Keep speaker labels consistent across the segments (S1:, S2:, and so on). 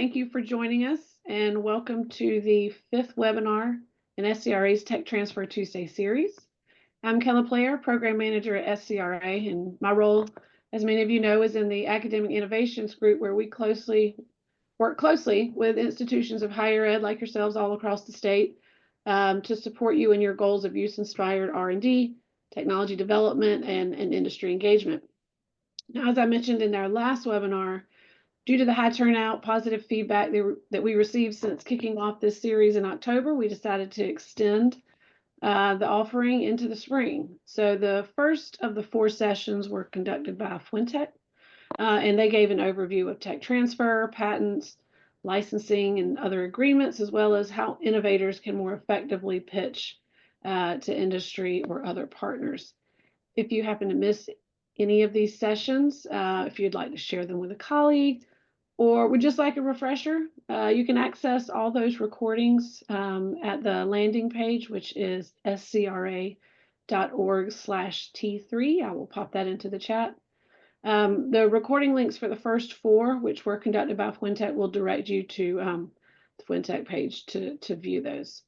S1: Thank you for joining us and welcome to the fifth webinar in SCRA's Tech Transfer Tuesday series. I'm Kella Player, Program Manager at SCRA, and my role, as many of you know, is in the Academic Innovations Group, where we work closely with institutions of higher ed like yourselves all across the state to support you in your goals of use-inspired R&D, technology development, and industry engagement. Now, as I mentioned in our last webinar, due to the high turnout, positive feedback that we received since kicking off this series in October, we decided to extend the offering into the spring. So the first of the 4 sessions were conducted by Fuentech, and they gave an overview of tech transfer, patents, licensing, and other agreements, as well as how innovators can more effectively pitch to industry or other partners. If you happen to miss any of these sessions, if you'd like to share them with a colleague, or would just like a refresher, you can access all those recordings at the landing page, which is scra.org/T3. I will pop that into the chat. The recording links for the first 4, which were conducted by Fuentech, will direct you to the Fuentech page to view those.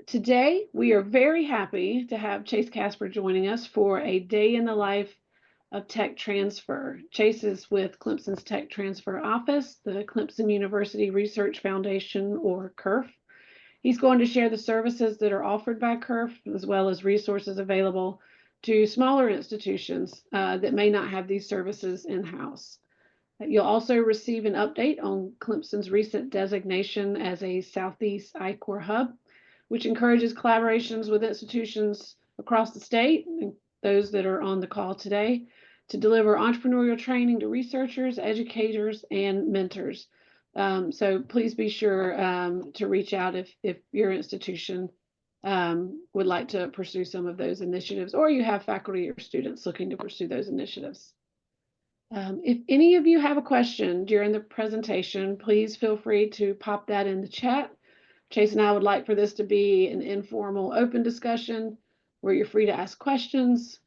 S1: Today, we are very happy to have Chase Kasper joining us for a day in the life of tech transfer. Chase is with Clemson's Tech Transfer Office, the Clemson University Research Foundation, or CURF. He's going to share the services that are offered by CURF, as well as resources available to smaller institutions that may not have these services in-house. You'll also receive an update on Clemson's recent designation as a Southeast I-Corp Hub, which encourages collaborations with institutions across the state, and those that are on the call today, to deliver entrepreneurial training to researchers, educators, and mentors. So please be sure to reach out if your institution would like to pursue some of those initiatives, or you have faculty or students looking to pursue those initiatives. If any of you have a question during the presentation, please feel free to pop that in the chat. Chase and I would like for this to be an informal, open discussion where you're free to ask questions.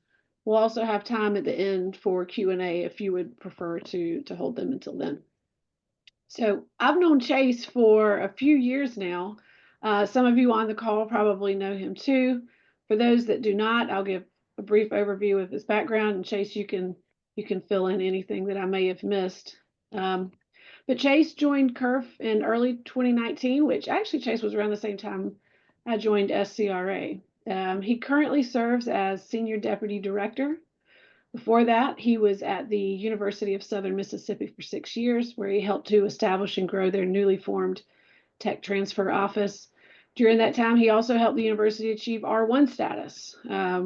S1: We'll also have time at the end for Q&A if you would prefer to hold them until then. So I've known Chase for a few years now. Some of you on the call probably know him too. For those that do not, I'll give a brief overview of his background, and Chase, you can fill in anything that I may have missed. But Chase joined CURF in early 2019, which actually Chase was around the same time I joined SCRA. He currently serves as Senior Deputy Director. Before that, he was at the University of Southern Mississippi for 6 years, where he helped to establish and grow their newly formed Tech Transfer Office. During that time, he also helped the university achieve R1 status,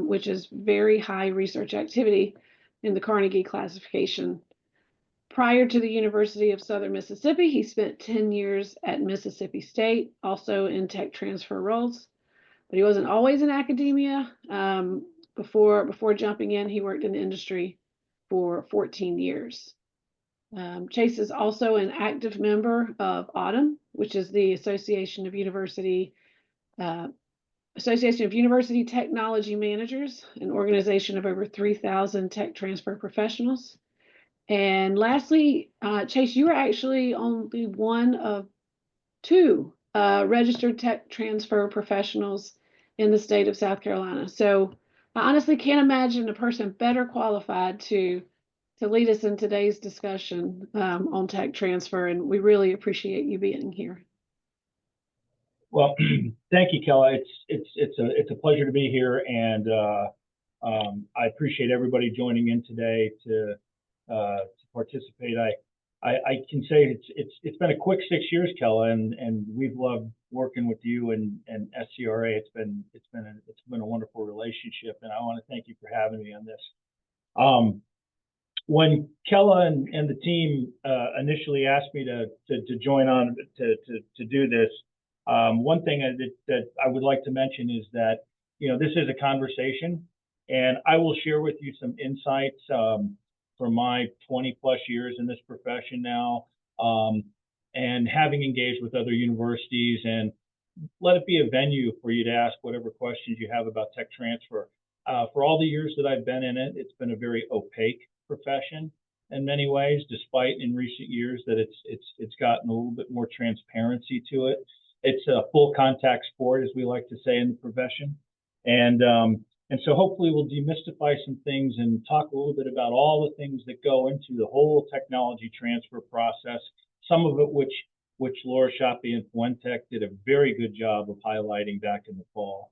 S1: which is very high research activity in the Carnegie classification. Prior to the University of Southern Mississippi, he spent 10 years at Mississippi State, also in tech transfer roles. But he wasn't always in academia. Before jumping in, he worked in the industry for 14 years. Chase is also an active member of AUTUM, which is the Association of University Technology Managers, an organization of over 3,000 tech transfer professionals. And lastly, Chase, you are actually only one of 2 registered tech transfer professionals in the state of South Carolina. So I honestly can't imagine a person better qualified to lead us in today's discussion on tech transfer, and we really appreciate you being here.
S2: Well, thank you, Kella. It's a pleasure to be here, and I appreciate everybody joining in today to participate. I can say it's been a quick 6 years, Kella, and we've loved working with you and SCRA. It's been a wonderful relationship, and I want to thank you for having me on this. When Kella and the team initially asked me to join on to do this, one thing that I would like to mention is that this is a conversation, and I will share with you some insights from my 20+ years in this profession now, and having engaged with other universities, and let it be a venue for you to ask whatever questions you have about tech transfer. For all the years that I've been in it, it's been a very opaque profession. in many ways, despite in recent years that it's gotten a little bit more transparency to it. It's a full contact sport, as we like to say in the profession. And so hopefully we'll demystify some things and talk a little bit about all the things that go into the whole technology transfer process, some of it which Laura Shapi and Fuentech did a very good job of highlighting back in the fall.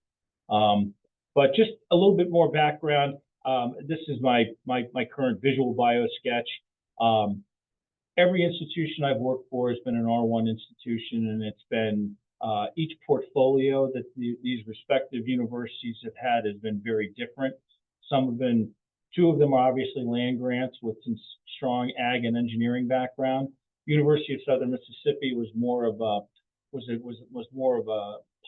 S2: But just a little bit more background. This is my current visual bio sketch. Every institution I've worked for has been an R1 institution, and it's been each portfolio that these respective universities have had has been very different. Two of them are obviously land grants with some strong ag and engineering background. University of Southern Mississippi was more of a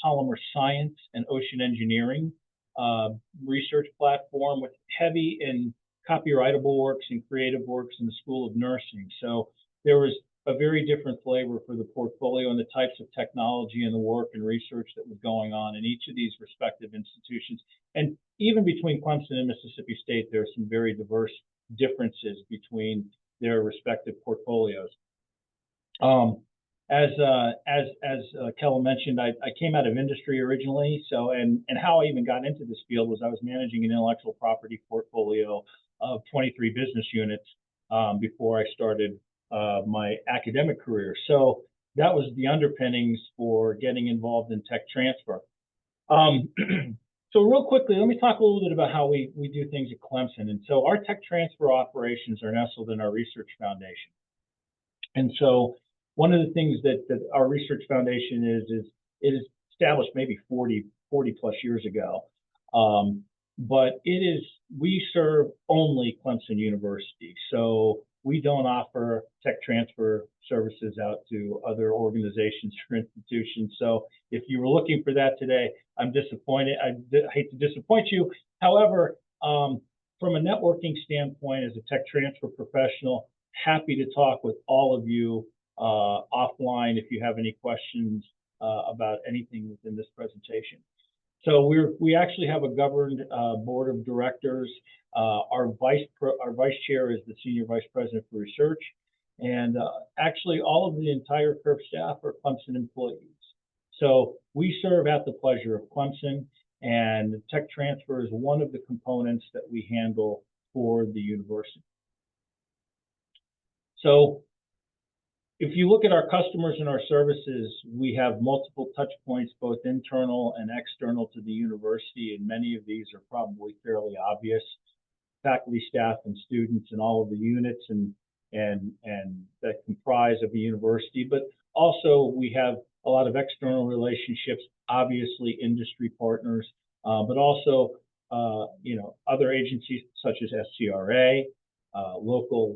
S2: polymer science and ocean engineering research platform with heavy in copyrightable works and creative works in the School of Nursing. So there was a very different flavor for the portfolio and the types of technology and the work and research that was going on in each of these respective institutions. And even between Clemson and Mississippi State, there are some very diverse differences between their respective portfolios. As Kella mentioned, I came out of industry originally. So, and how I even got into this field was I was managing an intellectual property portfolio of 23 business units before I started my academic career. So that was the underpinnings for getting involved in tech transfer. So real quickly, let me talk a little bit about how we do things at Clemson. And so our tech transfer operations are nestled in our research foundation. And so one of the things that our research foundation is it is established maybe 40 plus years ago. But we serve only Clemson University. So we don't offer tech transfer services out to other organizations or institutions. So if you were looking for that today, I'm disappointed. I hate to disappoint you. However, from a networking standpoint, as a tech transfer professional, happy to talk with all of you offline if you have any questions about anything within this presentation. So we actually have a governed board of directors. Our vice chair is the senior vice president for research, and actually all of the entire CURF staff are Clemson employees. So we serve at the pleasure of Clemson, and tech transfer is one of the components that we handle for the university. So if you look at our customers and our services, we have multiple touch points, both internal and external to the university, and many of these are probably fairly obvious. Faculty, staff, and students, and all of the units and that comprise of a university. But also we have a lot of external relationships, obviously industry partners, but also other agencies such as SCRA, local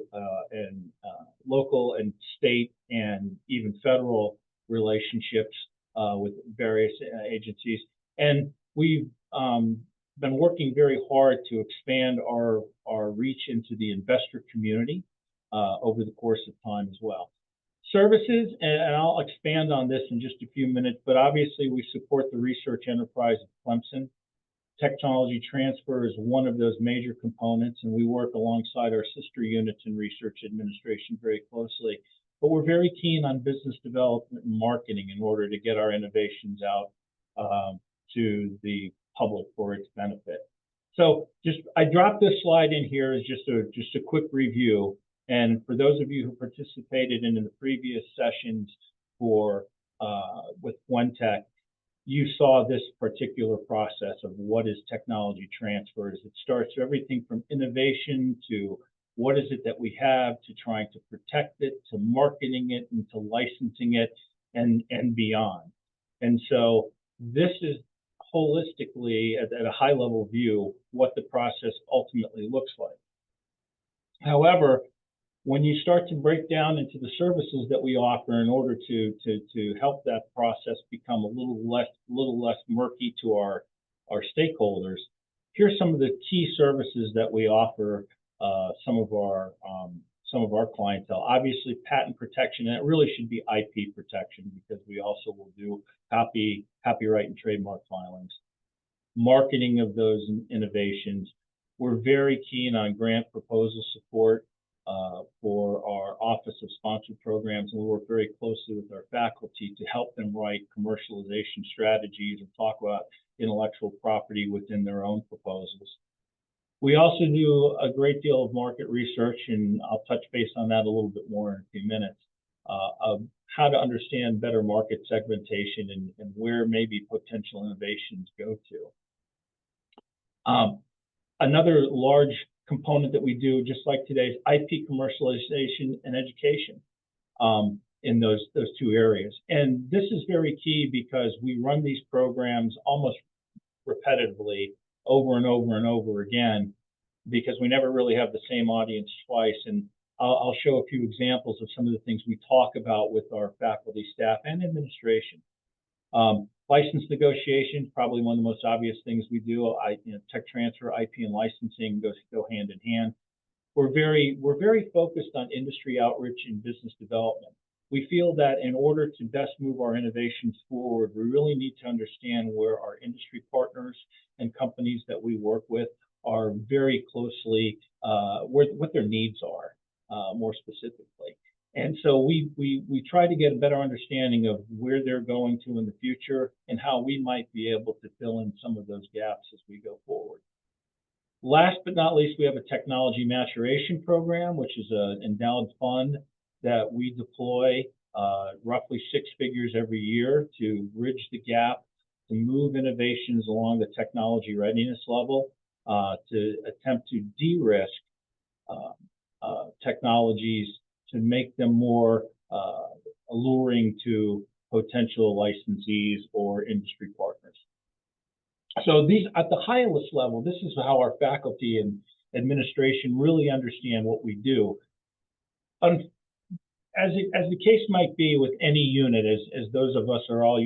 S2: and state and even federal relationships with various agencies. And we've been working very hard to expand our reach into the investor community over the course of time as well. Services, and I'll expand on this in just a few minutes, but obviously we support the research enterprise of Clemson. Technology transfer is one of those major components, and we work alongside our sister units in research administration very closely. But we're very keen on business development and marketing in order to get our innovations out to the public for its benefit. So I dropped this slide in here as just a quick review. And for those of you who participated in the previous sessions with Fuentech, you saw this particular process of what is technology transfer. It starts everything from innovation to what is it that we have, to trying to protect it, to marketing it, and to licensing it, and beyond. And so this is holistically, at a high level view, what the process ultimately looks like. However, when you start to break down into the services that we offer in order to help that process become a little less murky to our stakeholders, here's some of the key services that we offer some of our clientele. Obviously, patent protection, and it really should be IP protection because we also will do copyright and trademark filings. Marketing of those innovations. We're very keen on grant proposal support. for our Office of Sponsored Programs, and we work very closely with our faculty to help them write commercialization strategies and talk about intellectual property within their own proposals. We also do a great deal of market research, and I'll touch base on that a little bit more in a few minutes, of how to understand better market segmentation and where maybe potential innovations go to. Another large component that we do, just like today's IP commercialization and education in those two areas. And this is very key because we run these programs almost repetitively over and over and over again, because we never really have the same audience twice. And I'll show a few examples of some of the things we talk about with our faculty, staff, and administration. License negotiation, probably one of the most obvious things we do. Tech transfer, IP, and licensing go hand in hand. We're very focused on industry outreach and business development. We feel that in order to best move our innovations forward, we really need to understand where our industry partners and companies that we work with are very closely, what their needs are, more specifically. And so we try to get a better understanding of where they're going to in the future and how we might be able to fill in some of those gaps as we go forward. Last but not least, we have a technology maturation program, which is an endowed fund that we deploy roughly 6 figures every year to bridge the gap, to move innovations along the technology readiness level, to attempt to de-risk technologies to make them more alluring to potential licensees or industry partners. So these, at the highest level, this is how our faculty and administration really understand what we do. As the case might be with any unit, as those of us are all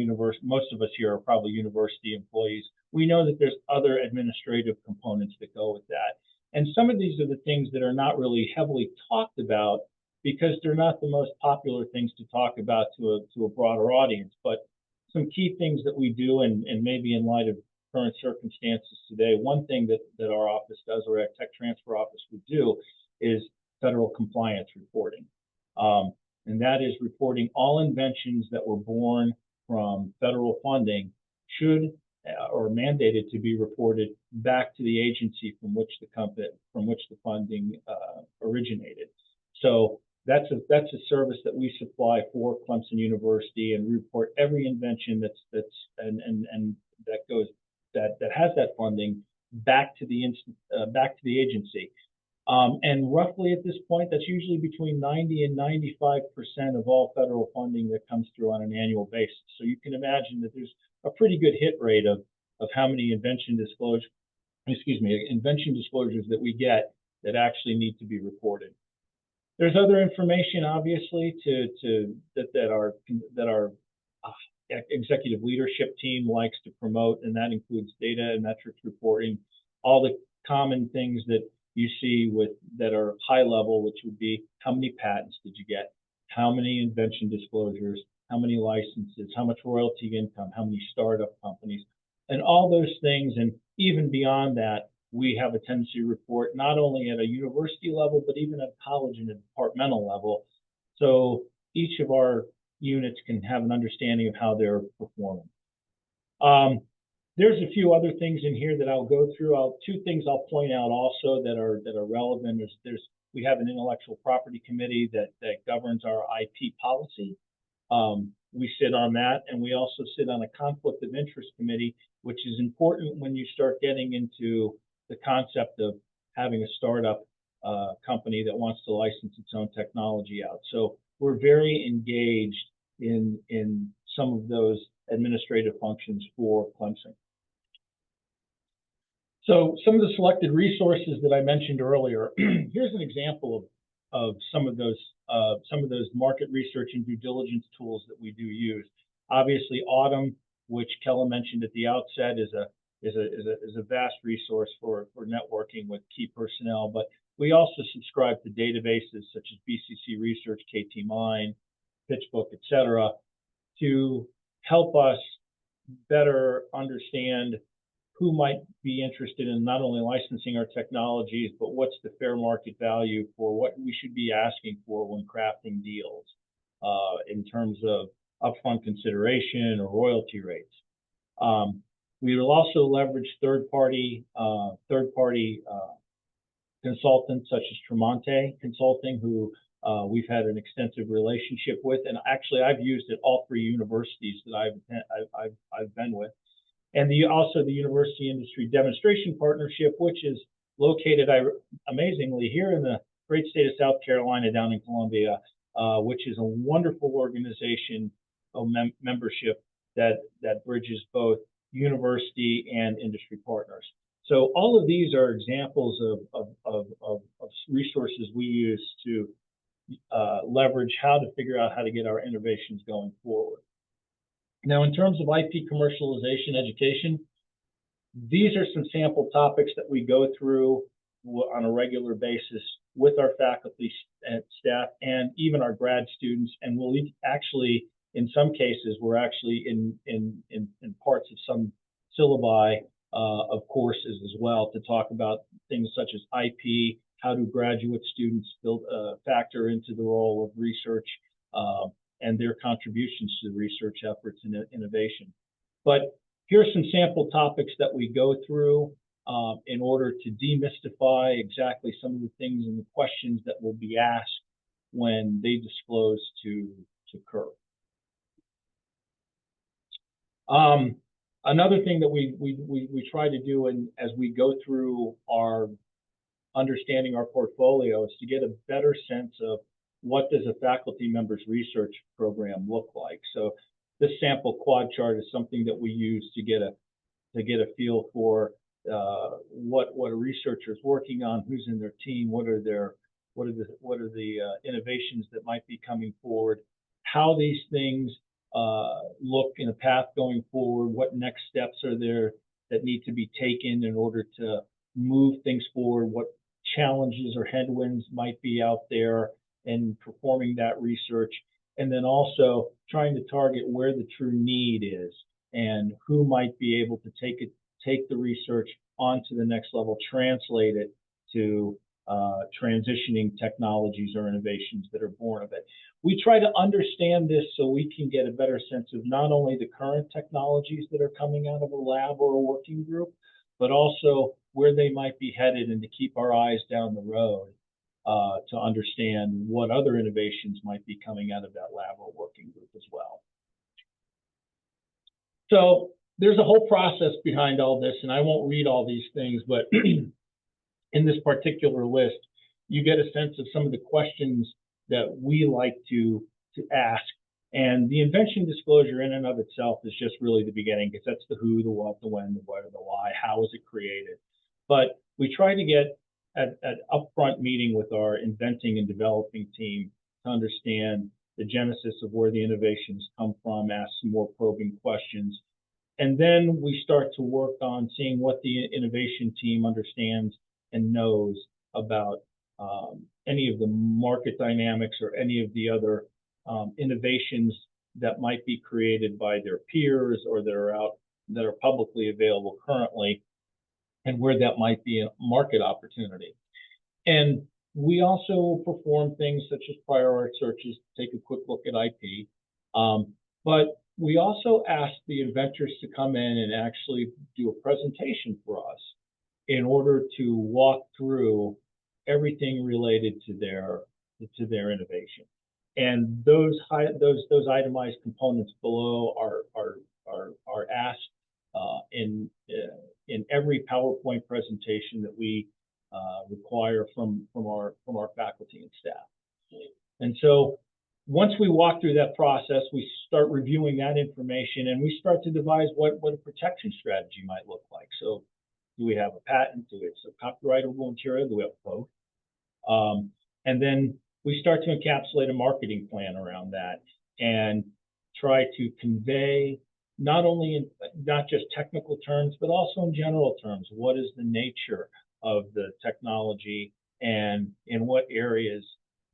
S2: most of us here are probably university employees, we know that there's other administrative components that go with that. And some of these are the things that are not really heavily talked about because they're not the most popular things to talk about to a broader audience. But some key things that we do, and maybe in light of current circumstances today, one thing that our office does, or our tech transfer office would do, is federal compliance reporting. And that is reporting all inventions that were born from federal funding should or mandated to be reported back to the agency from which the funding originated. So that's a service that we supply for Clemson University, and we report every invention that has that funding back to the agency. And roughly at this point, that's usually between 90 and 95% of all federal funding that comes through on an annual basis. So you can imagine that there's a pretty good hit rate of how many invention disclosures that we get that actually need to be reported. There's other information, obviously, that our executive leadership team likes to promote, and that includes data and metrics reporting, all the common things that you see that are high level, which would be how many patents did you get, how many invention disclosures, how many licenses, how much royalty income, how many startup companies, and all those things. And even beyond that, we have a tendency to report not only at a university level, but even at college and a departmental level. So each of our units can have an understanding of how they're performing. There's a few other things in here that I'll go through. Two things I'll point out also that are relevant. We have an intellectual property committee that governs our IP policy. We sit on that, and we also sit on a conflict of interest committee, which is important when you start getting into the concept of having a startup company that wants to license its own technology out. So we're very engaged in some of those administrative functions for Clemson. So some of the selected resources that I mentioned earlier, here's an example of some of those market research and due diligence tools that we do use. Obviously, Autumn, which Kella mentioned at the outset, is a vast resource for networking with key personnel. But we also subscribe to databases such as BCC Research, KT Mine, PitchBook, etc., to help us better understand who might be interested in not only licensing our technologies, but what's the fair market value for what we should be asking for when crafting deals in terms of upfront consideration or royalty rates. We will also leverage third-party consultants such as Tremonte Consulting, who we've had an extensive relationship with, and actually I've used at all 3 universities that I've been with, and also the University Industry Demonstration Partnership, which is located amazingly here in the great state of South Carolina, down in Columbia, which is a wonderful organization of membership that bridges both university and industry partners. So all of these are examples of resources we use to leverage how to figure out how to get our innovations going forward. Now, in terms of IP commercialization education, these are some sample topics that we go through on a regular basis with our faculty and staff and even our grad students. And we'll actually, in some cases, we're actually in parts of some syllabi of courses as well to talk about things such as IP, how do graduate students factor into the role of research and their contributions to the research efforts and innovation. But here's some sample topics that we go through in order to demystify exactly some of the things and the questions that will be asked when they disclose to CURF. Another thing that we try to do as we go through our understanding our portfolio is to get a better sense of what does a faculty member's research program look like. So this sample quad chart is something that we use to get a feel for what a researcher is working on, who's in their team, what are the innovations that might be coming forward, how these things look in a path going forward, what next steps are there that need to be taken in order to move things forward, what challenges or headwinds might be out there in performing that research, and then also trying to target where the true need is and who might be able to take the research onto the next level, translate it to transitioning technologies or innovations that are born of it. We try to understand this so we can get a better sense of not only the current technologies that are coming out of a lab or a working group, but also where they might be headed, and to keep our eyes down the road to understand what other innovations might be coming out of that lab or working group as well. So there's a whole process behind all this, and I won't read all these things, but in this particular list, you get a sense of some of the questions that we like to ask. And the invention disclosure in and of itself is just really the beginning, because that's the who, the what, the when, the where, the why, how is it created. But we try to get an upfront meeting with our inventing and developing team to understand the genesis of where the innovations come from, ask some more probing questions. And then we start to work on seeing what the innovation team understands and knows about any of the market dynamics or any of the other innovations that might be created by their peers or that are publicly available currently, and where that might be a market opportunity. And we also perform things such as prior art searches, take a quick look at IP, but we also ask the inventors to come in and actually do a presentation for us in order to walk through everything related to their innovation. And those itemized components below are asked in every PowerPoint presentation that we require from our faculty and staff. And so once we walk through that process, we start reviewing that information, and we start to devise what a protection strategy might look like. So do we have a patent? Do we have some copyrightable material? Do we have both? And then we start to encapsulate a marketing plan around that and try to convey not just technical terms, but also in general terms. What is the nature of the technology and in what areas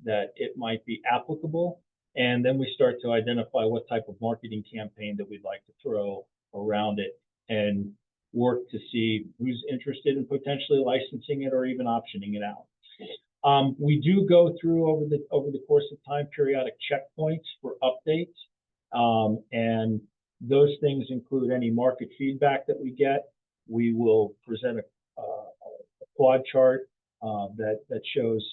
S2: that it might be applicable? And then we start to identify what type of marketing campaign that we'd like to throw around it. And work to see who's interested in potentially licensing it or even optioning it out. We do go through over the course of time periodic checkpoints for updates, and those things include any market feedback that we get. We will present a quad chart that shows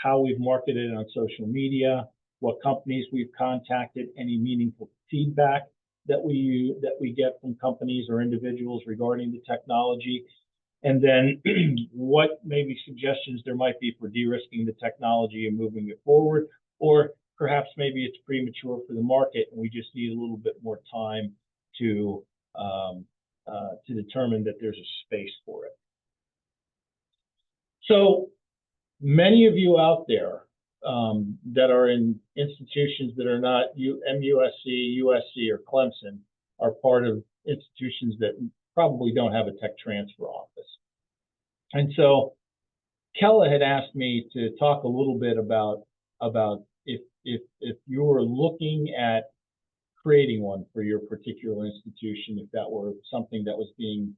S2: how we've marketed it on social media, what companies we've contacted, any meaningful feedback that we get from companies or individuals regarding the technology, and then what maybe suggestions there might be for de-risking the technology and moving it forward, or perhaps maybe it's premature for the market and we just need a little bit more time to determine that there's a space for it. So many of you out there that are in institutions that are not MUSC, USC, or Clemson are part of institutions that probably don't have a tech transfer office. And so Kella had asked me to talk a little bit about if you were looking at creating one for your particular institution, if that were something that was being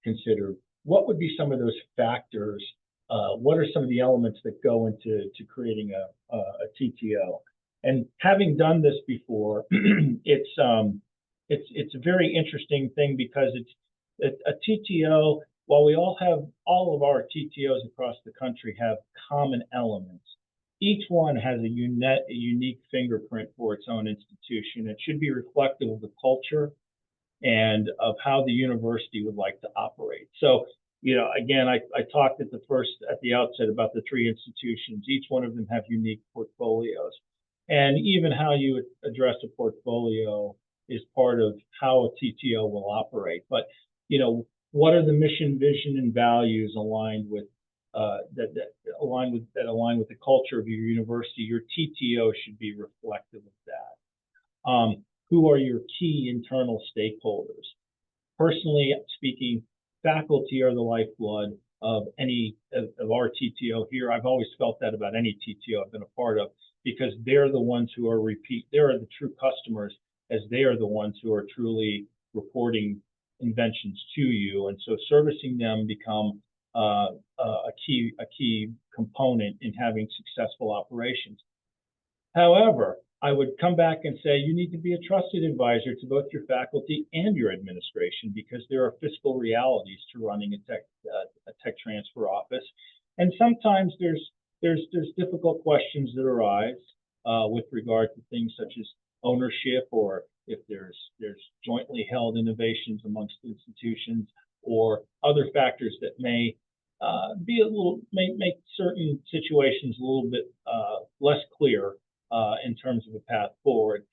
S2: considered, what would be some of those factors? What are some of the elements that go into creating a TTO? And having done this before, it's a very interesting thing because it's a TTO. While we all of our TTOs across the country have common elements, each one has a unique fingerprint for its own institution. It should be reflective of the culture and of how the university would like to operate. So, you know, again, I talked at the outset about the three institutions. Each one of them have unique portfolios. And even how you address a portfolio is part of how a TTO will operate. But, you know, what are the mission, vision, and values aligned with that align with the culture of your university? Your TTO should be reflective of that. Who are your key internal stakeholders? Personally speaking, faculty are the lifeblood of any of our TTO here. I've always felt that about any TTO I've been a part of, because they're the ones who are they are the true customers, as they are the ones who are truly reporting inventions to you, and so servicing them become a key component in having successful operations. However, I would come back and say you need to be a trusted advisor to both your faculty and your administration, because there are fiscal realities to running a tech transfer office, and sometimes there's difficult questions that arise with regard to things such as ownership, or if there's jointly held innovations amongst institutions, or other factors that may make certain situations a little bit less clear in terms of a path forward.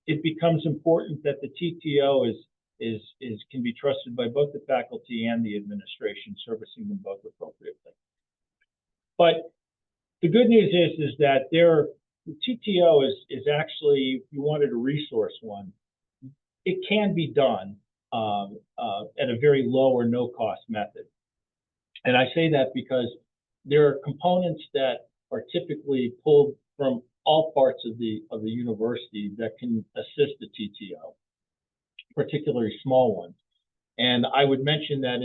S2: It becomes important that the TTO can be trusted by both the faculty and the administration, servicing them both appropriately. But the good news is that the TTO is actually, if you wanted to resource one, it can be done at a very low or no cost method. And I say that because there are components that are typically pulled from all parts of the university that can assist the TTO, particularly small ones. And I would mention that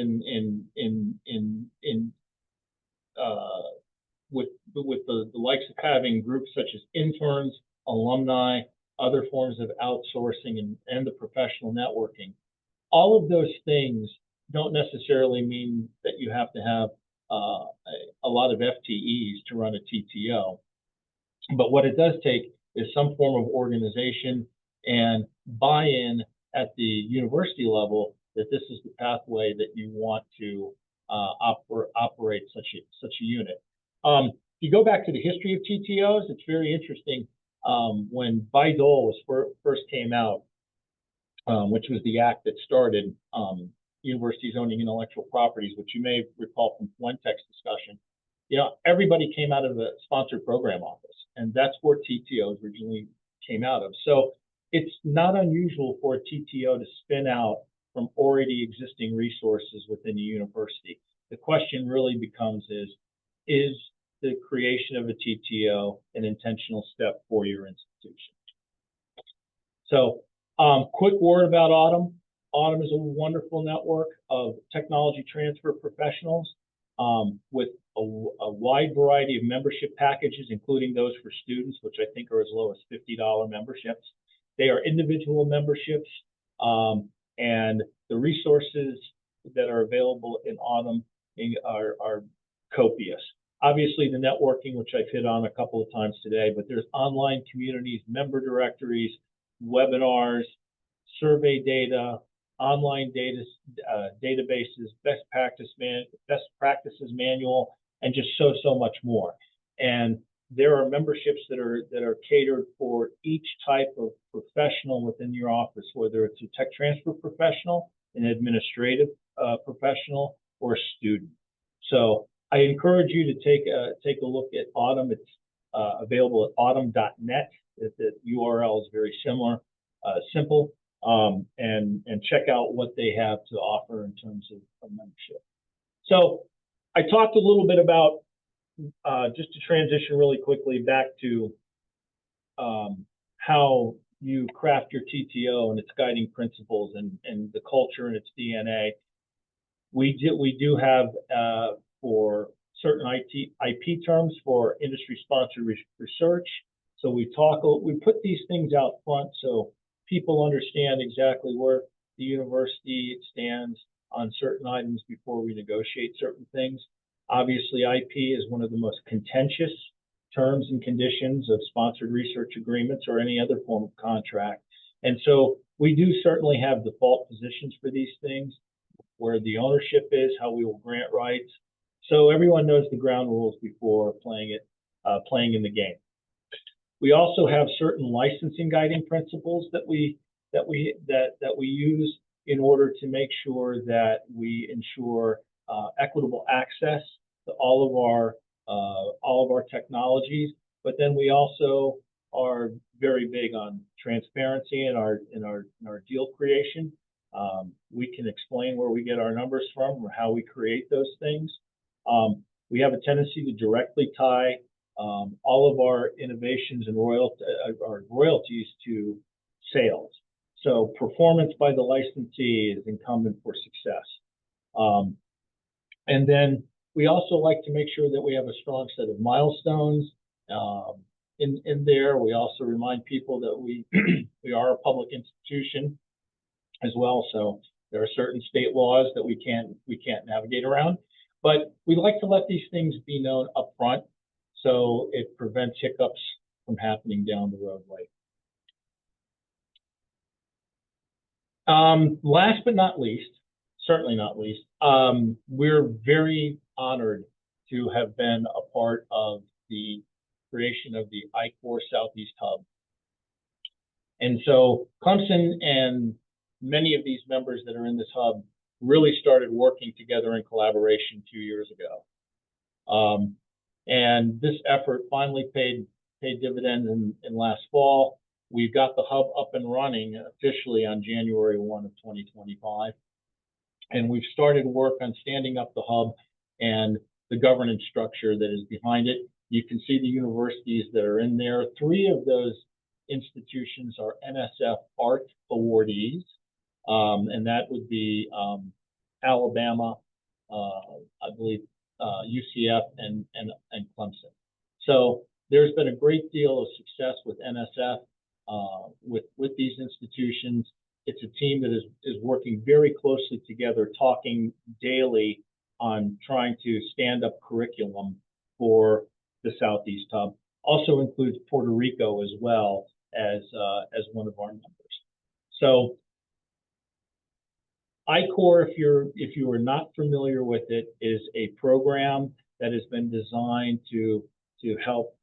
S2: with the likes of having groups such as interns, alumni, other forms of outsourcing, and the professional networking. All of those things don't necessarily mean that you have to have a lot of FTEs to run a TTO. But what it does take is some form of organization and buy-in at the university level that this is the pathway that you want to operate such a unit. If you go back to the history of TTOs, it's very interesting. When Bayh-Dole first came out, which was the act that started universities owning intellectual properties, which you may recall from Fuente's discussion, you know, everybody came out of the sponsored program office, and that's where TTOs originally came out of. So it's not unusual for a TTO to spin out from already existing resources within a university. The question really becomes is the creation of a TTO an intentional step for your institution? So quick word about Autumn. Autumn is a wonderful network of technology transfer professionals with a wide variety of membership packages, including those for students, which I think are as low as $50 memberships. They are individual memberships, and the resources that are available in Autumn are copious. Obviously, the networking, which I've hit on a couple of times today, but there's online communities, member directories, webinars, survey data, online data databases, best practices manual, and just so much more. And there are memberships that are catered for each type of professional within your office, whether it's a tech transfer professional, an administrative professional, or a student. So I encourage you to take a look at Autumn. It's available at autumn.net. The URL is very simple, and check out what they have to offer in terms of membership. So I talked a little bit about, just to transition really quickly back to how you craft your TTO and its guiding principles and the culture and its DNA. We do have for certain IP terms for industry-sponsored research. So we put these things out front so people understand exactly where the university stands on certain items before we negotiate certain things. Obviously, IP is one of the most contentious terms and conditions of sponsored research agreements or any other form of contract. And so we do certainly have default positions for these things, where the ownership is, how we will grant rights. So everyone knows the ground rules before playing in the game. We also have certain licensing guiding principles that we use in order to make sure that we ensure equitable access to all of our technologies. But then we also are very big on transparency in our deal creation. We can explain where we get our numbers from or how we create those things. We have a tendency to directly tie all of our innovations and royalties to sales. So performance by the licensee is incumbent for success. And then we also like to make sure that we have a strong set of milestones in there. We also remind people that we are a public institution as well. So there are certain state laws that we can't navigate around, but we like to let these things be known up front so it prevents hiccups from happening down the roadway. Last but not least, certainly not least, we're very honored to have been a part of the creation of the I-Corp Southeast Hub. And so Clemson and many of these members that are in this hub really started working together in collaboration 2 years ago. And this effort finally paid dividends in last fall. We've got the hub up and running officially on January 1 of 2025. And we've started work on standing up the hub and the governance structure that is behind it. You can see the universities that are in there. 3 of those institutions are NSF ART awardees, and that would be Alabama, I believe, UCF, and Clemson. So there's been a great deal of success with NSF, with these institutions. It's a team that is working very closely together, talking daily on trying to stand up curriculum for the Southeast Hub. Also includes Puerto Rico as well as one of our members. So I-Corp, if you are not familiar with it, is a program that has been designed to help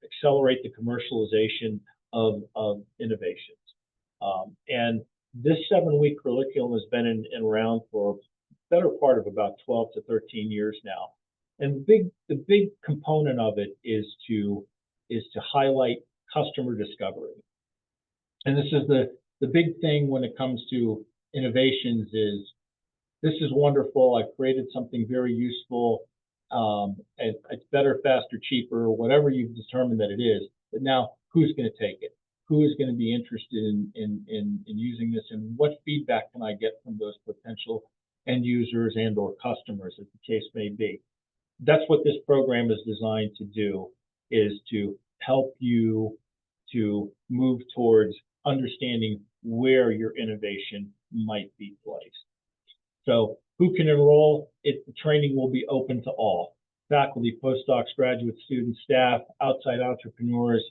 S2: accelerate the commercialization of innovations. And this 7-week curriculum has been around for a better part of about 12 to 13 years now. And the big component of it is to highlight customer discovery. And this is the big thing when it comes to innovations is, this is wonderful, I've created something very useful, it's better, faster, cheaper, whatever you've determined that it is, but now who's going to take it? who is going to be interested in using this, and what feedback can I get from those potential end users and or customers, as the case may be. That's what this program is designed to do, is to help you to move towards understanding where your innovation might be placed. So who can enroll? The training will be open to all: faculty, postdocs, graduate students, staff, outside entrepreneurs,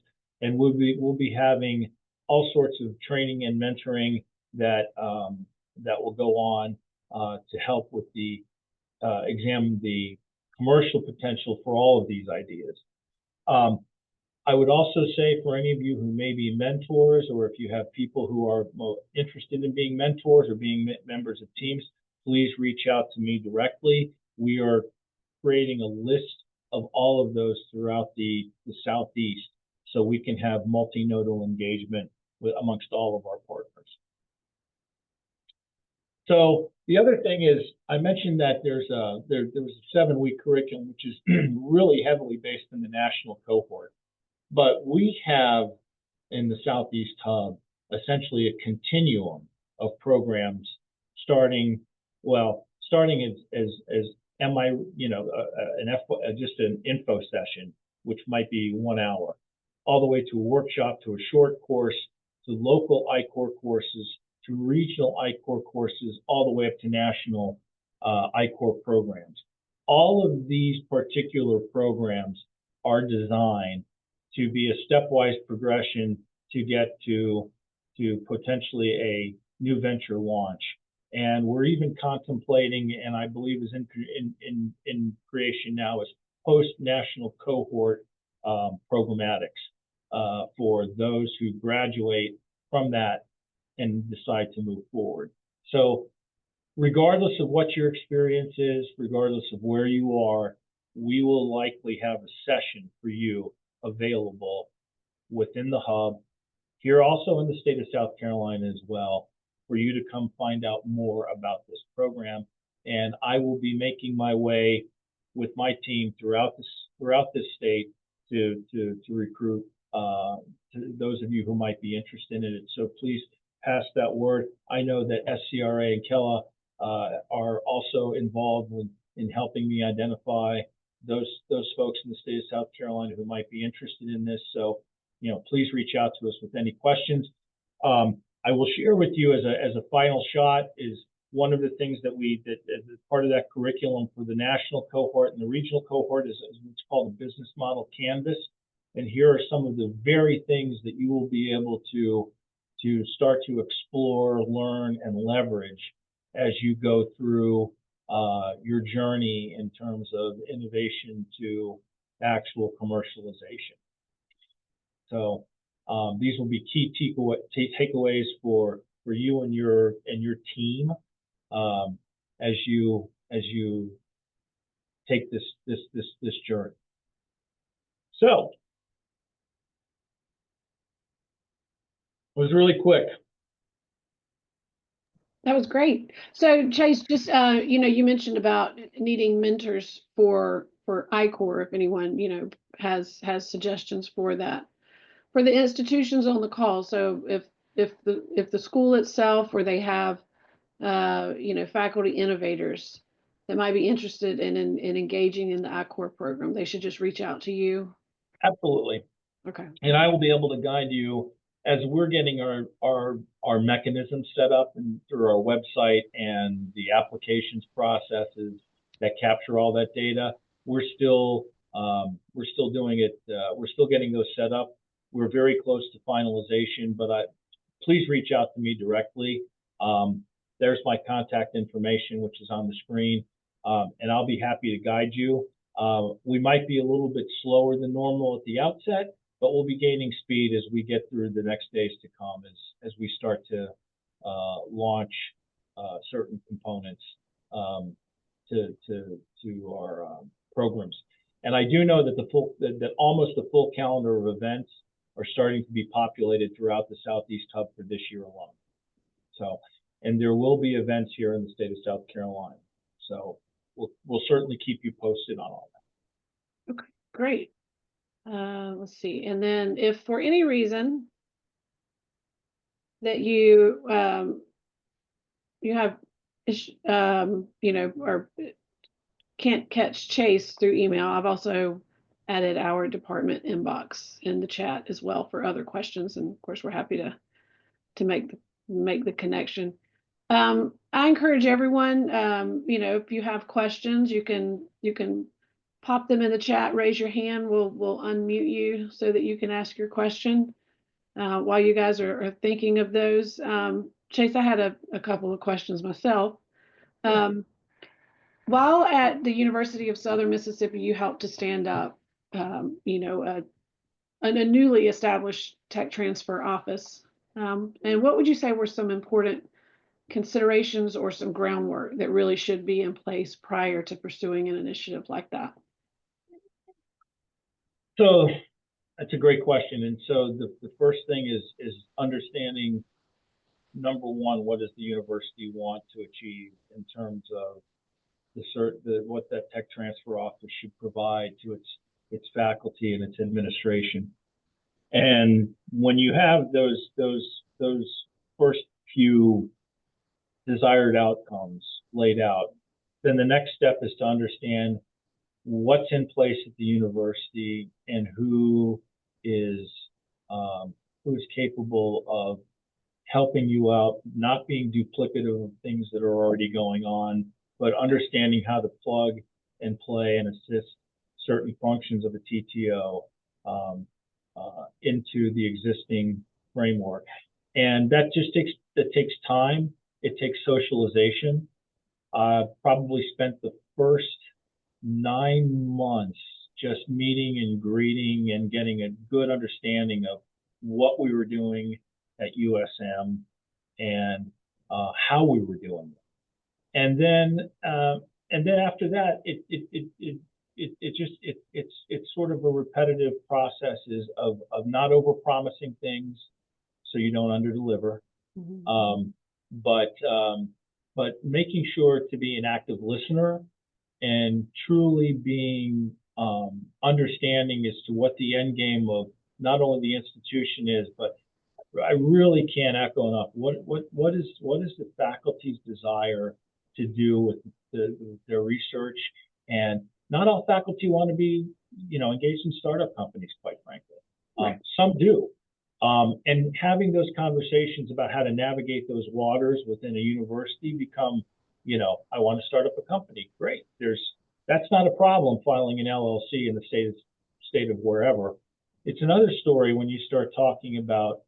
S2: and we'll be having all sorts of training and mentoring that that will go on to help with the examine the commercial potential for all of these ideas. I would also say, for any of you who may be mentors, or if you have people who are interested in being mentors or being members of teams, please reach out to me directly. We are creating a list of all of those throughout the Southeast, so we can have multinodal engagement amongst all of our partners. So the other thing is, I mentioned that there was a 7-week curriculum, which is really heavily based in the national cohort. But we have in the Southeast Hub essentially a continuum of programs starting as just an info session, which might be 1 hour, all the way to a workshop, to a short course, to local I-Corp courses, to regional I-Corp courses, all the way up to national I-Corp programs. All of these particular programs are designed to be a stepwise progression to get to potentially a new venture launch. And we're even contemplating, and I believe is in creation now, is post-national cohort programmatics for those who graduate from that and decide to move forward. So regardless of what your experience is, regardless of where you are, we will likely have a session for you available within the hub, here also in the state of South Carolina as well, for you to come find out more about this program. And I will be making my way with my team throughout this state to recruit to those of you who might be interested in it. So please pass that word. I know that SCRA and Kella are also involved in helping me identify those folks in the state of South Carolina who might be interested in this. So, please reach out to us with any questions. I will share with you as a final shot is one of the things that as part of that curriculum for the national cohort and the regional cohort is what's called a business model canvas. And here are some of the very things that you will be able to start to explore, learn, and leverage as you go through your journey in terms of innovation to actual commercialization. So these will be key takeaways for you and your team as you take this journey. So it was really quick.
S1: That was great. So Chase, just you mentioned about needing mentors for I-Corp. If anyone has suggestions for that, for the institutions on the call. So if the school itself, or they have faculty innovators that might be interested in engaging in the I-Corp program, they should just reach out to you.
S2: Absolutely.
S1: Okay.
S2: And I will be able to guide you as we're getting our mechanisms set up and through our website and the applications processes that capture all that data. We're still doing it. We're still getting those set up. We're very close to finalization, but please reach out to me directly. There's my contact information, which is on the screen, and I'll be happy to guide you. We might be a little bit slower than normal at the outset, but we'll be gaining speed as we get through the next days to come, as we start to launch certain components to our programs. And I do know that that almost the full calendar of events are starting to be populated throughout the Southeast Hub for this year alone. So, and there will be events here in the state of South Carolina. So we'll certainly keep you posted on all that.
S1: Okay, great. Let's see. And then if for any reason that you you have or can't catch Chase through email, I've also added our department inbox in the chat as well for other questions. And of course, we're happy to make the connection. I encourage everyone, if you have questions, you can pop them in the chat, raise your hand. We'll unmute you so that you can ask your question while you guys are thinking of those. Chase, I had a couple of questions myself. While at the University of Southern Mississippi, you helped to stand up, a newly established tech transfer office. And what would you say were some important considerations or some groundwork that really should be in place prior to pursuing an initiative like that?
S2: So that's a great question. And so the first thing is understanding, number one, what does the university want to achieve in terms of what that tech transfer office should provide to its faculty and its administration. And when you have those first few desired outcomes laid out, then the next step is to understand what's in place at the university and who's capable of helping you out, not being duplicative of things that are already going on, but understanding how to plug and play and assist certain functions of a TTO into the existing framework. And that takes time. It takes socialization. Probably spent the first 9 months just meeting and greeting and getting a good understanding of what we were doing at USM and how we were doing it. And then after that, it's sort of a repetitive processes of not over promising things so you don't underdeliver, but making sure to be an active listener and truly being understanding as to what the end game of not only the institution is, but I really can't echo enough. What is the faculty's desire to do with their research? And not all faculty want to be, engaged in startup companies, quite frankly. Right. Some do. And having those conversations about how to navigate those waters within a university become, I want to start up a company. Great. That's not a problem filing an LLC in the state of wherever. It's another story when you start talking about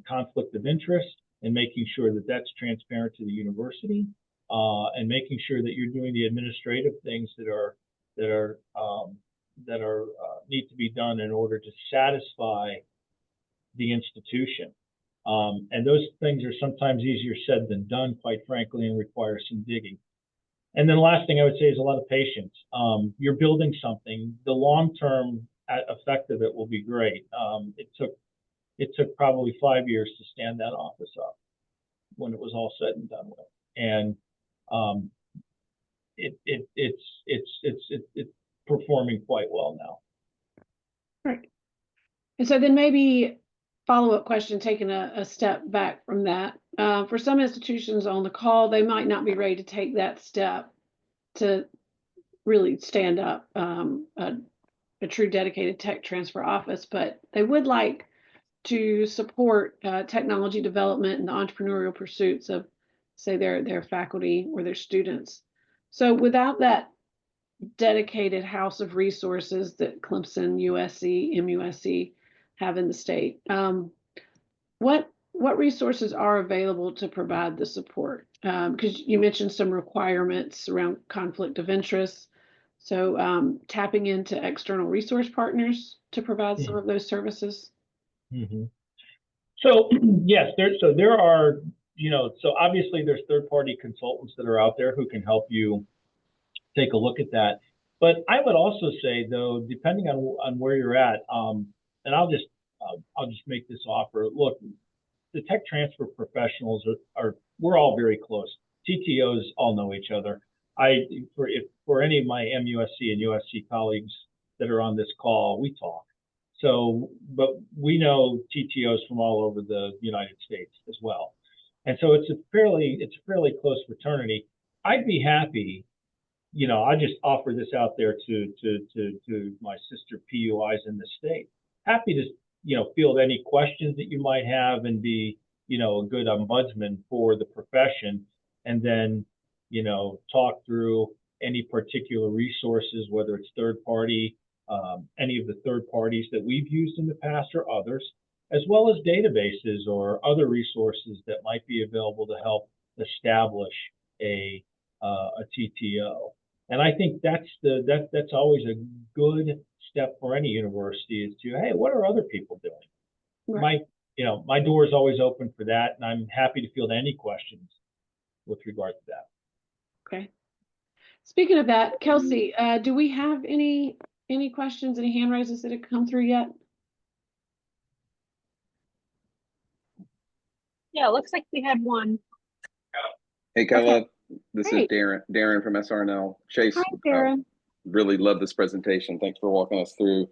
S2: conflict of interest and making sure that that's transparent to the university, and making sure that you're doing the administrative things that need to be done in order to satisfy the institution. And those things are sometimes easier said than done, quite frankly, and require some digging. And then the last thing I would say is a lot of patience. You're building something. The long-term effect of it will be great. It took probably 5 years to stand that office up when it was all said and done with. And it's performing quite well now.
S1: Right. And so then maybe follow-up question, taking a step back from that. For some institutions on the call, they might not be ready to take that step to really stand up a true dedicated tech transfer office, but they would like to support technology development and the entrepreneurial pursuits of, say, their faculty or their students. So without that dedicated house of resources that Clemson, USC, MUSC have in the state, what resources are available to provide the support? Because you mentioned some requirements around conflict of interest. So tapping into external resource partners to provide some of those services.
S2: Mm-hmm. So yes, there are, so obviously there's third-party consultants that are out there who can help you take a look at that. But I would also say, though, depending on where you're at, and I'll just make this offer. Look, the tech transfer professionals we're all very close. TTOs all know each other. For any of my MUSC and USC colleagues that are on this call, we talk. So, but we know TTOs from all over the United States as well. And so it's a fairly close fraternity. I'd be happy, I just offer this out there to my sister PUIs in the state. Happy to, field any questions that you might have and be, a good ombudsman for the profession. And then, talk through any particular resources, whether it's third party, any of the third parties that we've used in the past or others, as well as databases or other resources that might be available to help establish a TTO. And I think that's always a good step for any university is to, hey, what are other people doing?
S1: Right.
S2: My door is always open for that, and I'm happy to field any questions with regard to that.
S1: Okay. Speaking of that, Kelsey, do we have any questions, any hand raises that have come through yet?
S3: Yeah, it looks like we had one.
S4: Hey, Kella,
S1: Okay.
S4: this
S1: Hey.
S4: is Darren from SRNL. Chase,
S1: Hi, Darren.
S4: really love this presentation. Thanks for walking us through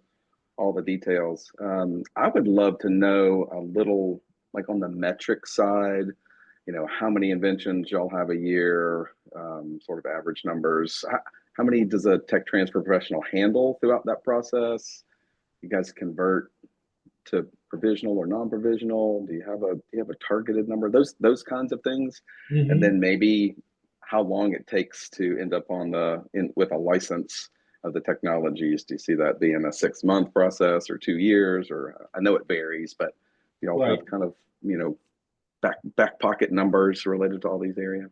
S4: all the details. I would love to know a little, like on the metric side, how many inventions y'all have a year, sort of average numbers. How many does a tech transfer professional handle throughout that process? You guys convert to provisional or non-provisional? Do you have a targeted number? Those kinds of things, and then maybe how long it takes to end up with a license of the technologies. Do you see that being a 6-month process or 2 years? Or I know it varies, but you all have kind of back pocket numbers related to all these areas.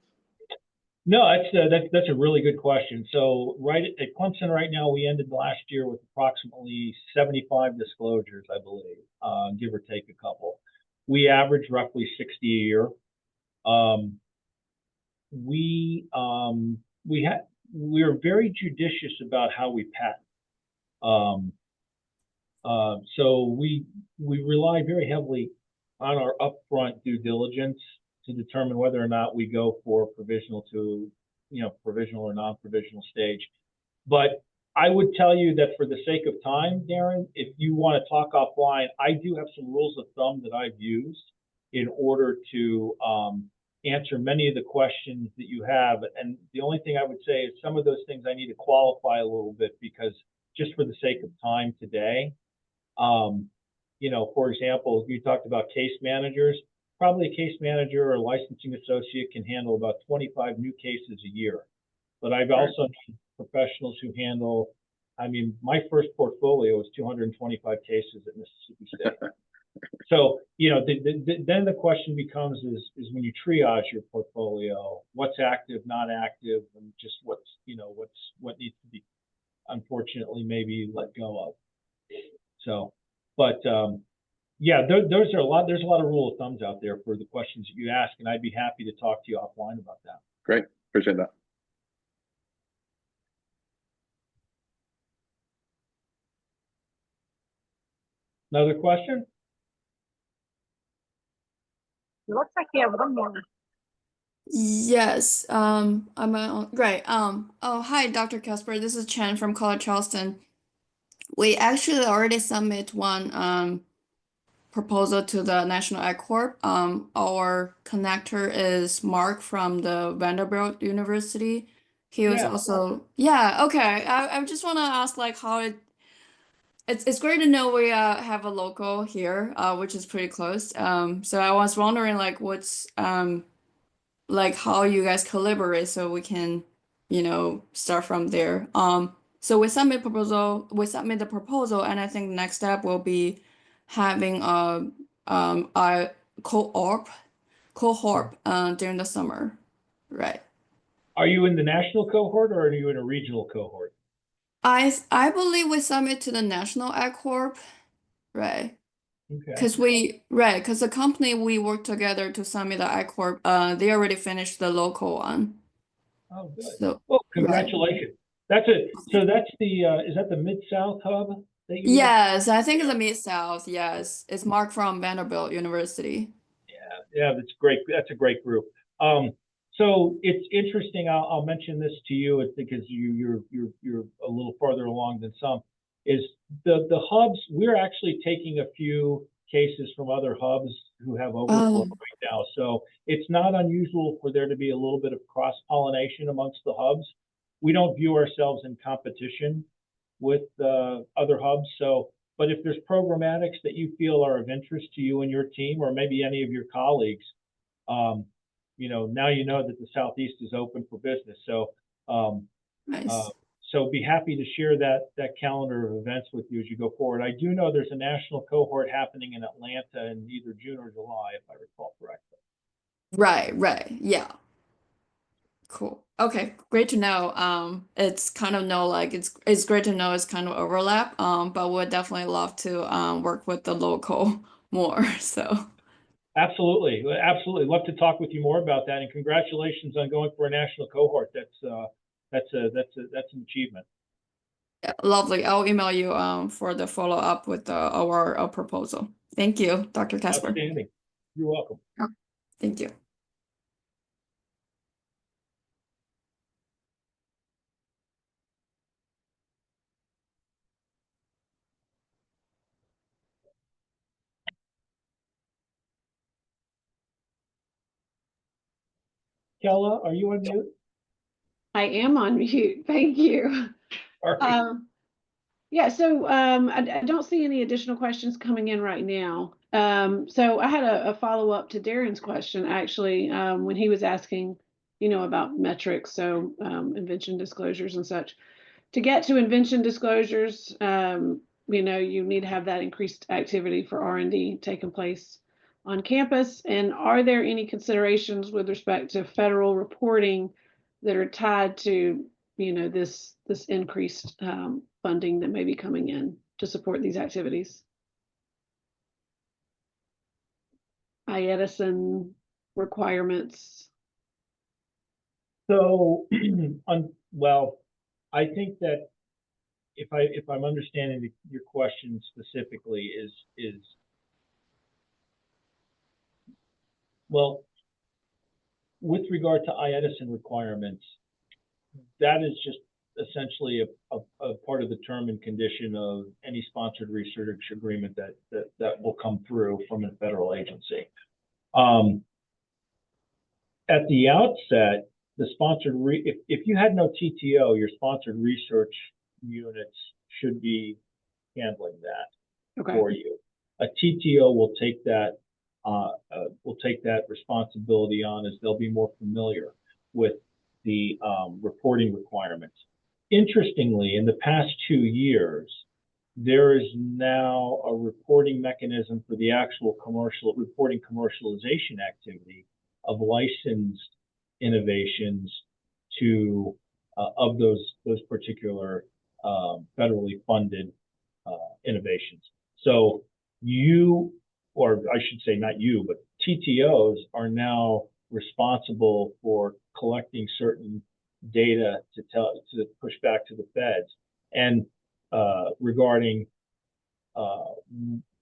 S2: No, that's a really good question. So right at Clemson right now, we ended last year with approximately 75 disclosures, I believe, give or take a couple. We average roughly 60 a year. We're very judicious about how we patent. So we rely very heavily on our upfront due diligence to determine whether or not we go for provisional to, provisional or non-provisional stage. But I would tell you that for the sake of time, Darren, if you want to talk offline, I do have some rules of thumb that I've used in order to answer many of the questions that you have. And the only thing I would say is some of those things I need to qualify a little bit because just for the sake of time today, for example, you talked about case managers. Probably a case manager or a licensing associate can handle about 25 new cases a year. But I've also known professionals who handle, my first portfolio was 225 cases at Mississippi State. So, then the question becomes is when you triage your portfolio, what's active, not active, and just what needs to be, unfortunately, maybe let go of. So, but there's a lot of rule of thumbs out there for the questions that you ask, and I'd be happy to talk to you offline about that.
S4: Great, appreciate that.
S2: Another question?
S3: It looks like we have one more.
S5: Yes, I'm on, great. Hi, Dr. Kasper. This is Chen from College Charleston. We actually already submit one proposal to the National I-Corp. Our connector is Mark from the Vanderbilt University. He was also, okay. I just want to ask like how it's great to know we have a local here, which is pretty close. So I was wondering like what's like how you guys collaborate so we can, start from there. So we submit the proposal, and I think the next step will be having a cohort during the summer, right?
S2: Are you in the national cohort or are you in a regional cohort?
S5: I believe we submit to the National I-Corp, right?
S2: Okay.
S5: Because the company we work together to submit the I-Corp, they already finished the local one.
S2: Oh, good.
S5: So,
S2: well, congratulations. That's is that the Mid-South hub that you?
S5: Yes, I think it's a Mid-South. Yes, it's Mark from Vanderbilt University.
S2: Yeah, that's great. That's a great group. So it's interesting. I'll mention this to you because you're a little farther along than some. is the hubs. We're actually taking a few cases from other hubs who have overflow right now. So it's not unusual for there to be a little bit of cross-pollination amongst the hubs. We don't view ourselves in competition with other hubs. So, but if there's programmatics that you feel are of interest to you and your team, or maybe any of your colleagues, you know, now you know that the Southeast is open for business. So,
S5: Nice.
S2: so be happy to share that calendar of events with you as you go forward. I do know there's a national cohort happening in Atlanta in either June or July, if I recall correctly.
S5: Right. Yeah. Cool. Okay, great to know. It's kind of know like it's great to know it's kind of overlap. But we'd definitely love to work with the local more. So
S2: Absolutely, absolutely. Love to talk with you more about that. And congratulations on going for a national cohort. That's an achievement.
S5: yeah, lovely. I'll email you for the follow-up with our proposal. Thank you, Dr. Kasper.
S2: Outstanding. You're welcome.
S5: Thank you.
S2: Kella, are you on mute?
S1: I am on mute. Thank you.
S2: All right.
S1: Yeah, so I don't see any additional questions coming in right now. So I had a follow-up to Darren's question, actually, when he was asking, you know, about metrics, so invention disclosures and such. To get to invention disclosures, you know, you need to have that increased activity for R&D taking place on campus. And are there any considerations with respect to federal reporting that are tied to, you know, this increased funding that may be coming in to support these activities? I-Edison requirements.
S2: So, well, I think that if I'm understanding your question specifically is well, with regard to I-Edison requirements, that is just essentially a part of the term and condition of any sponsored research agreement that will come through from a federal agency. At the outset, the sponsored if you had no TTO, your sponsored research units should be handling that for you. A TTO will take that responsibility on, as they'll be more familiar with the reporting requirements. Interestingly, in the past 2 years, there is now a reporting mechanism for the actual reporting commercialization activity of licensed innovations to of those particular federally funded innovations. So you, or I should say not you, but TTOs are now responsible for collecting certain data to push back to the feds, and regarding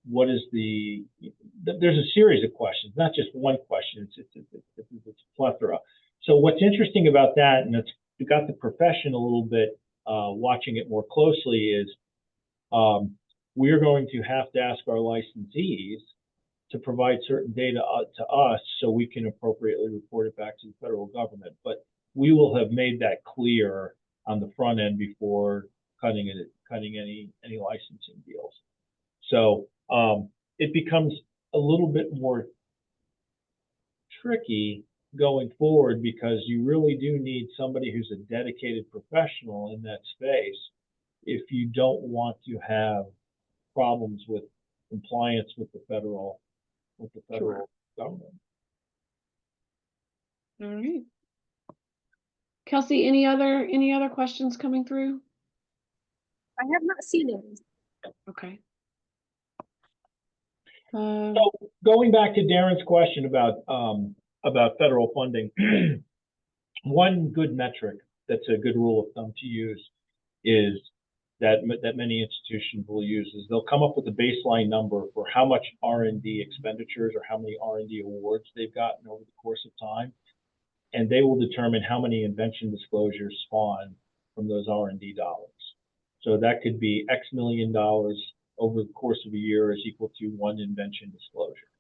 S2: what is there's a series of questions, not just one question. It's a plethora. So what's interesting about that, and it's got the profession a little bit watching it more closely, is we're going to have to ask our licensees to provide certain data to us so we can appropriately report it back to the federal government. But we will have made that clear on the front end before cutting any licensing deals. So it becomes a little bit more tricky going forward, because you really do need somebody who's a dedicated professional in that space if you don't want to have problems with compliance with the federal government.
S1: All right. Kelsey, any other questions coming through?
S3: I have not seen any.
S1: Okay.
S2: So going back to Darren's question about federal funding, one good metric that's a good rule of thumb to use is that many institutions will use is they'll come up with a baseline number for how much R&D expenditures or how many R&D awards they've gotten over the course of time, and they will determine how many invention disclosures spawn from those R&D dollars. So that could be X million dollars over the course of a year is equal to one invention disclosure.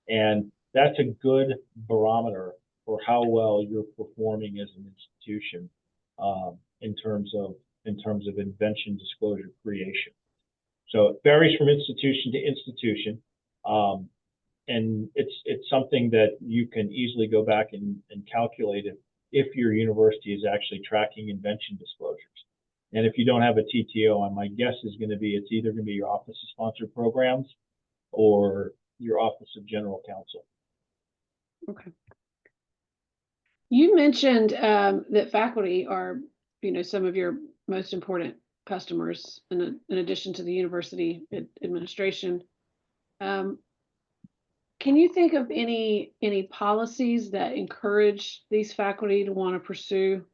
S2: And that's a good barometer for how well you're performing as an institution in terms of invention disclosure creation. So it varies from institution to institution, and it's something that you can easily go back and calculate if your university is actually tracking invention disclosures. And if you don't have a TTO, my guess is going to be it's either going to be your Office of Sponsored Programs or your Office of General Counsel.
S1: Okay. You mentioned that faculty are, some of your most important customers in addition to the university administration. Can you think of any policies that encourage these faculty to want to pursue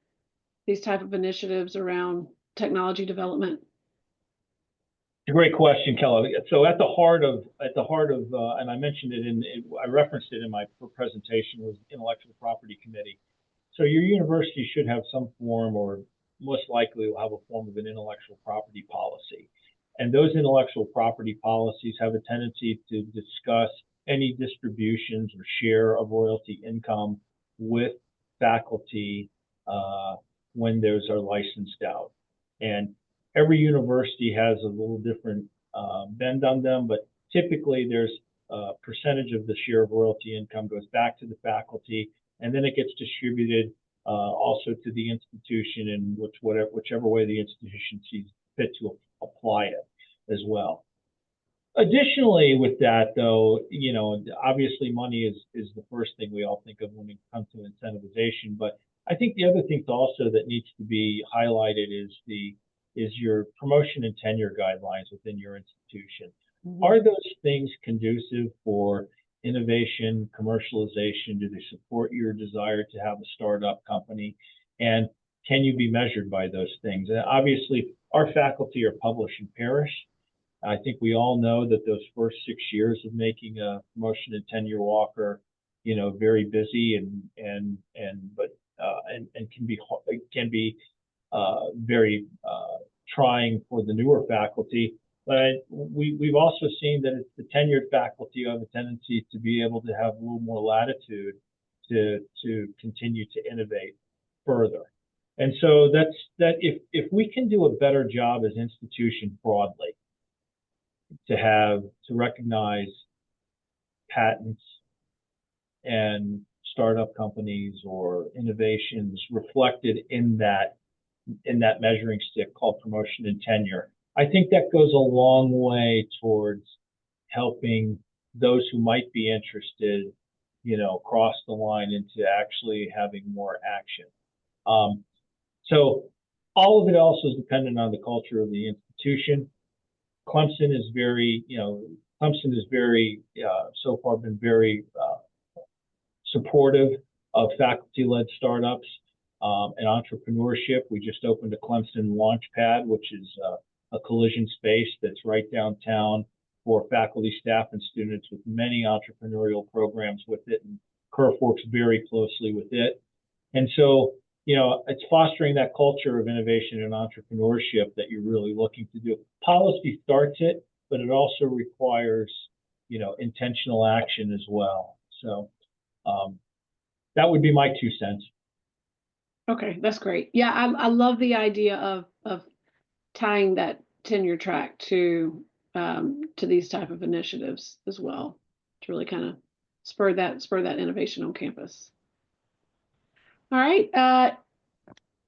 S1: these type of initiatives around technology development?
S2: A great question, Kelly. So at the heart of, and I mentioned it I referenced it in my presentation, was Intellectual Property Committee. So your university should have some form, or most likely will have a form of an intellectual property policy. And those intellectual property policies have a tendency to discuss any distributions or share of royalty income with faculty when those are licensed out. And every university has a little different bend on them, but typically there's a percentage of the share of royalty income goes back to the faculty, and then it gets distributed also to the institution in whichever way the institution sees fit to apply it as well. Additionally, with that though, obviously money is the first thing we all think of when it comes to incentivization, but I think the other thing also that needs to be highlighted is your promotion and tenure guidelines within your institution. Mm-hmm. Are those things conducive for innovation, commercialization? Do they support your desire to have a startup company? And can you be measured by those things? And obviously, our faculty are publish and perish. I think we all know that those first 6 years of making a promotion and tenure walker, very busy and can be very trying for the newer faculty. But we've also seen that it's the tenured faculty who have a tendency to be able to have a little more latitude to continue to innovate further. And so that if we can do a better job as institutions broadly to recognize patents and startup companies or innovations reflected in that measuring stick called promotion and tenure, I think that goes a long way towards helping those who might be interested, cross the line into actually having more action. So all of it also is dependent on the culture of the institution. Clemson is very, so far been very supportive of faculty-led startups and entrepreneurship. We just opened a Clemson Launchpad, which is a collision space that's right downtown for faculty, staff, and students with many entrepreneurial programs with it. And CURF works very closely with it. And so, it's fostering that culture of innovation and entrepreneurship that you're really looking to do. Policy starts it, but it also requires, intentional action as well. So that would be my 2 cents.
S1: Okay, that's great. Yeah, I love the idea of tying that tenure track to these type of initiatives as well, to really kind of spur that innovation on campus. All right.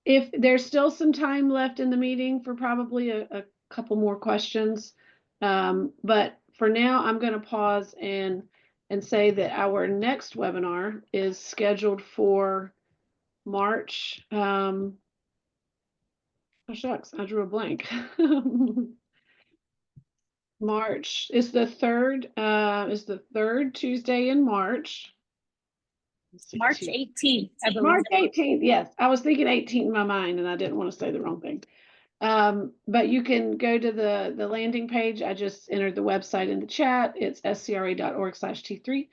S1: If there's still some time left in the meeting for probably a couple more questions, but for now, I'm going to pause and say that our next webinar is scheduled for March. Oh shucks, I drew a blank. March is the third Tuesday in March.
S3: March 18th, I believe.
S1: March 18th, yes. I was thinking 18 in my mind and I didn't want to say the wrong thing. But you can go to the landing page. I just entered the website in the chat. It's scra.org/T3.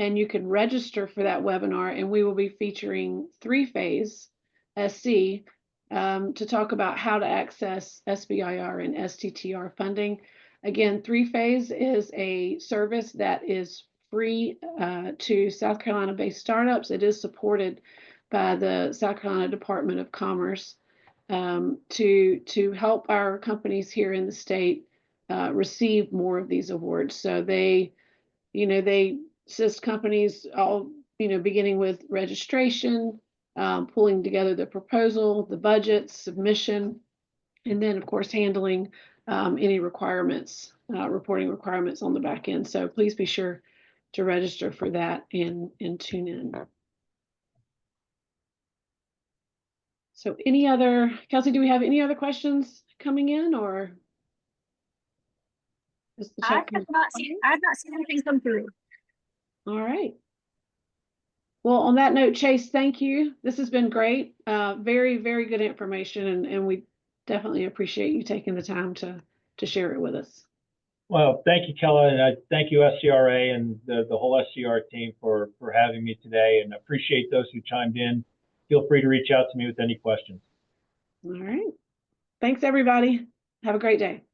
S1: And you can register for that webinar, and we will be featuring 3-phase SC, to talk about how to access SBIR and STTR funding. Again, 3-Phase is a service that is free to South Carolina-based startups. It is supported by the South Carolina Department of Commerce to help our companies here in the state receive more of these awards. So they assist companies all, beginning with registration, pulling together the proposal, the budget, submission, and then of course handling any requirements, reporting requirements on the back end. So please be sure to register for that and tune in. So Kelsey, do we have any other questions coming in, or is the chat?
S3: I have not seen anything come through.
S1: All right. Well, on that note, Chase, thank you. This has been great. Very, very good information, and we definitely appreciate you taking the time to share it with us.
S2: Well, thank you, Kella, and I thank you, SCRA, and the whole SCR team for having me today, and appreciate those who chimed in. Feel free to reach out to me with any questions.
S1: All right. Thanks, everybody. Have a great day.